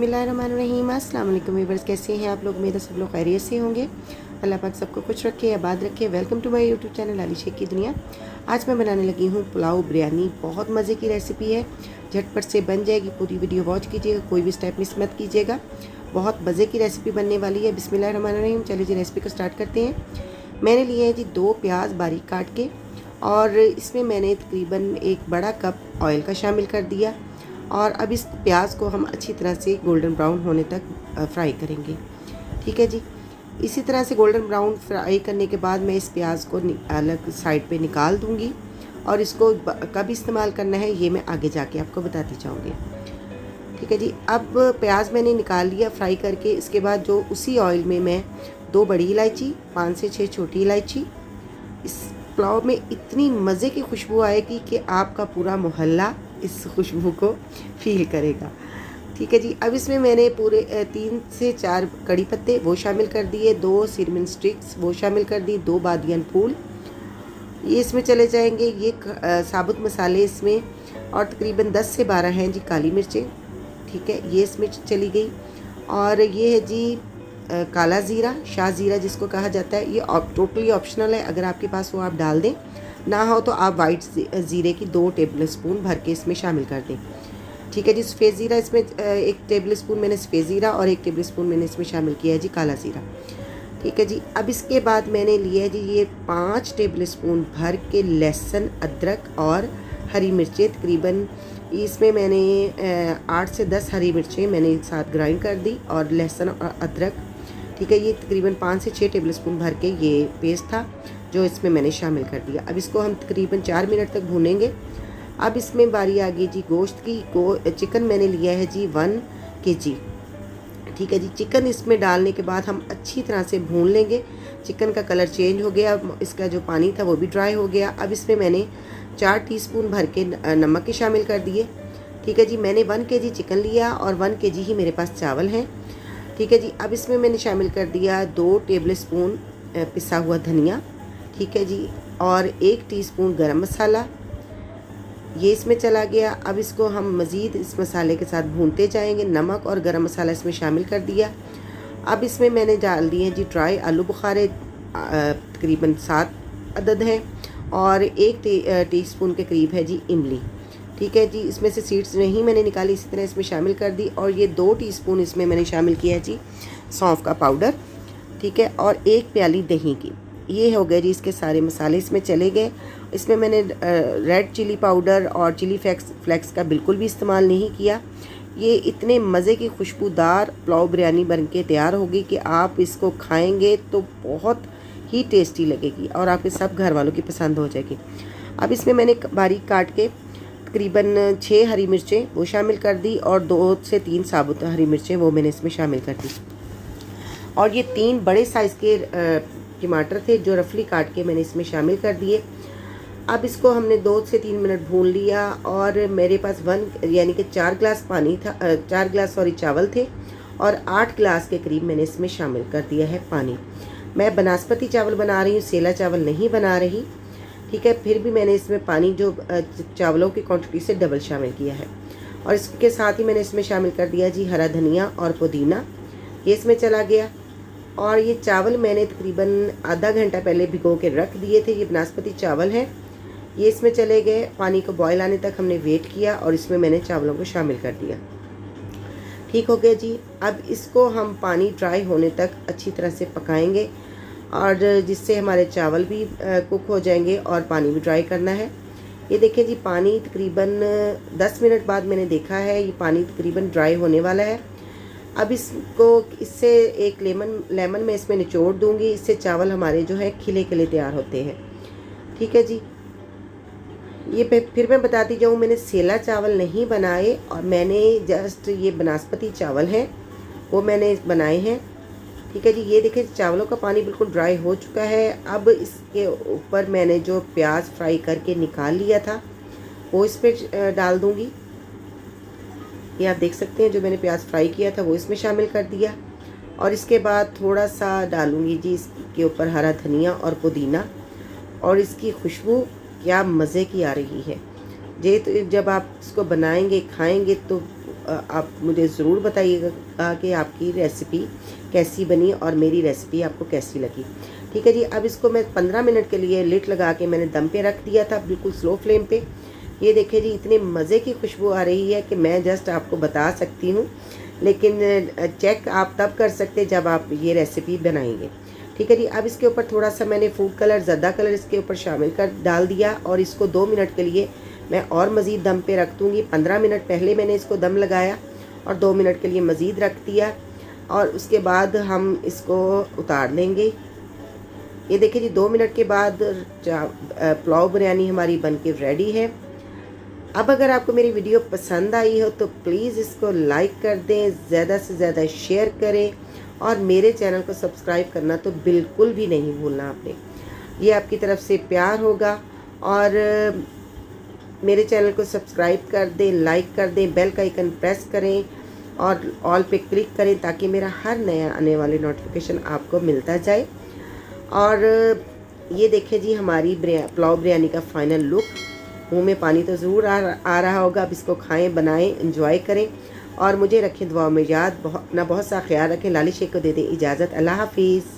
बिस्मिल्लाहिर्रहमानिर्रहीम। अस्सलाम वालेकुम व्यूअर्स, कैसे हैं आप लोग? उम्मीद है सब लोग खैरियत से होंगे। अल्लाह पाक सबको खुश रखे, आबाद रखे। Welcome to my YouTube channel Ali Sheikh की दुनिया। आज मैं बनाने लगी हूँ पुलाव बिरयानी। बहुत मज़े की रेसिपी है, झटपट से बन जाएगी। पूरी वीडियो वॉच कीजिएगा, कोई भी स्टेप मिस मत कीजिएगा। बहुत मज़े की रेसिपी बनने वाली है। बिस्मिल्लाहिर्रहमानिर्रहीम। चलिए जी रेसिपी को स्टार्ट करते हैं। मैंने लिए हैं जी 2 प्याज बारीक काट के, और इसमें मैंने तकरीबन 1 बड़ा कप ऑयल का शामिल कर दिया। और अब इस प्याज को हम अच्छी तरह से गोल्डन ब्राउन होने तक फ्राई करेंगे। ठीक है जी। इसी तरह से गोल्डन ब्राउन फ्राई करने के बाद मैं इस प्याज को अलग साइड पे निकाल दूंगी, और इसको कब इस्तेमाल करना है ये मैं आगे जाके आपको बताती जाऊंगी। ठीक है जी। अब प्याज मैंने निकाल लिया फ्राई करके। इसके बाद जो उसी ऑयल में मैं 2 बड़ी इलायची, 5 से 6 छोटी इलायची, इस पुलाव में इतनी मज़े की खुशबू आएगी कि आपका पूरा मोहल्ला इस खुशबू को फील करेगा। ठीक है जी। अब इसमें मैंने पूरे 3 से 4 कड़ी पत्ते वो शामिल कर दिए, 2 सिरमिन स्टिक्स वो शामिल कर दी, 2 बादियान फूल ये इसमें चले जाएंगे। ये साबुत मसाले इसमें, और तकरीबन 10 से 12 हैं जी काली मिर्चें। ठीक है, ये इसमें चली गई। और ये है जी काला ज़ीरा, शाह ज़ीरा जिसको कहा जाता है। ये टोटली ऑप्शनल है, अगर आपके पास हो आप डाल दें, ना हो तो आप वाइट ज़ीरे की 2 टेबल स्पून भर के इसमें शामिल कर दें। ठीक है जी। सफ़ेद ज़ीरा इसमें 1 टेबल स्पून मैंने सफ़ेद ज़ीरा, और 1 टेबल स्पून मैंने इसमें शामिल किया है जी काला ज़ीरा। ठीक है जी। अब इसके बाद मैंने लिया है जी ये 5 टेबल स्पून भर के लहसुन, अदरक और हरी मिर्चें। तकरीबन इसमें मैंने 8 से 10 हरी मिर्चें मैंने एक साथ ग्राइंड कर दी, और लहसुन और अदरक। ठीक है, ये तकरीबन 5 से 6 टेबल स्पून भर के ये पेस्ट था जो इसमें मैंने शामिल कर दिया। अब इसको हम तकरीबन 4 मिनट तक भूनेंगे। अब इसमें बारी आ गई जी गोश्त की। चिकन मैंने लिया है जी 1 kg। ठीक है जी। चिकन इसमें डालने के बाद हम अच्छी तरह से भून लेंगे। चिकन का कलर चेंज हो गया, इसका जो पानी था वो भी ड्राई हो गया। अब इसमें मैंने 4 टीस्पून भर के नमक के शामिल कर दिए। ठीक है जी। मैंने 1 kg चिकन लिया, और 1 kg ही मेरे पास चावल हैं। ठीक है जी। अब इसमें मैंने शामिल कर दिया 2 टेबल स्पून पिसा हुआ धनिया। ठीक है जी। और 1 टीस्पून गरम मसाला ये इसमें चला गया। अब इसको हम मज़ीद इस मसाले के साथ भूनते जाएंगे। नमक और गरम मसाला इसमें शामिल कर दिया। अब इसमें मैंने डाल दिए जी ड्राई आलू बुखारे, तकरीबन 7 अदद हैं, और 1 टीस्पून के करीब है जी इमली। ठीक है जी। इसमें से सीड्स नहीं मैंने निकाली, इसी तरह इसमें शामिल कर दी। और ये 2 टीस्पून इसमें मैंने शामिल किया है जी सौंफ का पाउडर। ठीक है, और 1 प्याली दही की। ये हो गए जी इसके सारे मसाले इसमें चले गए। इसमें मैंने रेड चिली पाउडर और चिली फ्लेक्स का बिल्कुल भी इस्तेमाल नहीं किया। ये इतने मज़े की खुशबूदार पुलाव बिरयानी बन के तैयार होगी कि आप इसको खाएंगे तो बहुत ही टेस्टी लगेगी, और आपके सब घर वालों की पसंद हो जाएगी। अब इसमें मैंने बारीक काट के तकरीबन 6 हरी मिर्चें वो शामिल कर दी, और 2 से 3 साबुत हरी मिर्चें वो मैंने इसमें शामिल कर दी। और ये 3 बड़े साइज़ के टमाटर थे जो रफली काट के मैंने इसमें शामिल कर दिए। अब इसको हमने 2 से 3 मिनट भून लिया, और मेरे पास 1 यानी कि 4 गिलास पानी था, 4 गिलास चावल थे, और 8 गिलास के करीब मैंने इसमें शामिल कर दिया है पानी। मैं बनास्पति चावल बना रही हूँ, सेला चावल नहीं बना रही। ठीक है, फिर भी मैंने इसमें पानी जो चावलों की क्वांटिटी से डबल शामिल किया है। और इसके साथ ही मैंने इसमें शामिल कर दिया जी हरा धनिया और पुदीना, ये इसमें चला गया। और ये चावल मैंने तकरीबन आधा घंटा पहले भिगो के रख दिए थे। ये बनास्पति चावल हैं, ये इसमें चले गए। पानी को बॉयल आने तक हमने वेट किया, और इसमें मैंने चावलों को शामिल कर दिया। ठीक हो गया जी। अब इसको हम पानी ड्राई होने तक अच्छी तरह से पकाएंगे, और जिससे हमारे चावल भी कुक हो जाएंगे, और पानी भी ड्राई करना है। ये देखिए जी, पानी तकरीबन 10 मिनट बाद मैंने देखा है, ये पानी तकरीबन ड्राई होने वाला है। अब इससे एक लेमन मैं इसमें निचोड़ दूंगी, इससे चावल हमारे जो है खिले खिले तैयार होते हैं। ठीक है जी। ये फिर मैं बताती जाऊँ, मैंने सेला चावल नहीं बनाए, और मैंने जस्ट ये बनास्पति चावल हैं वो मैंने बनाए हैं। ठीक है जी। ये देखिए चावलों का पानी बिल्कुल ड्राई हो चुका है। अब इसके ऊपर मैंने जो प्याज फ्राई करके निकाल लिया था वो इस पर डाल दूँगी। ये आप देख सकते हैं, जो मैंने प्याज फ्राई किया था वो इसमें शामिल कर दिया। और इसके बाद थोड़ा सा डालूँगी जी इसके ऊपर हरा धनिया और पुदीना, और इसकी खुशबू क्या मज़े की आ रही है। ये तो जब आप इसको बनाएंगे खाएंगे तो आप मुझे ज़रूर बताइएगा कि आपकी रेसिपी कैसी बनी और मेरी रेसिपी आपको कैसी लगी। ठीक है जी, अब इसको मैं 15 मिनट के लिए लिड लगा के मैंने दम पे रख दिया था, बिल्कुल स्लो फ्लेम पे। ये देखिए जी, इतने मज़े की खुशबू आ रही है कि मैं जस्ट आपको बता सकती हूँ, लेकिन चेक आप तब कर सकते जब आप ये रेसिपी बनाएंगे। ठीक है जी, अब इसके ऊपर थोड़ा सा मैंने फूड कलर, ज़र्दा कलर इसके ऊपर शामिल कर डाल दिया और इसको 2 मिनट के लिए मैं और मज़ीद दम पे रख दूँगी। 15 मिनट पहले मैंने इसको दम लगाया और 2 मिनट के लिए मज़ीद रख दिया और उसके बाद हम इसको उतार लेंगे। ये देखिए जी, 2 मिनट के बाद पुलाव बिरयानी हमारी बनके रेडी है। अब अगर आपको मेरी वीडियो पसंद आई हो तो प्लीज़ इसको लाइक कर दें, ज़्यादा से ज़्यादा शेयर करें और मेरे चैनल को सब्सक्राइब करना तो बिल्कुल भी नहीं भूलना आपने। ये आपकी तरफ से प्यार होगा और मेरे चैनल को सब्सक्राइब कर दें, लाइक कर दें, बेल का आइकन प्रेस करें और ऑल पे क्लिक करें ताकि मेरा हर नया आने वाली नोटिफिकेशन आपको मिलता जाए। और ये देखिए जी, हमारी पुलाव बिरयानी का फाइनल लुक। मुंह में पानी तो ज़रूर आ रहा होगा। अब इसको खाएं, बनाएं, एंजॉय करें और मुझे रखें दुआ में याद। अपना बहुत सा ख्याल रखें। लाली शेख को दे दें इजाज़त। अल्लाह हाफिज़।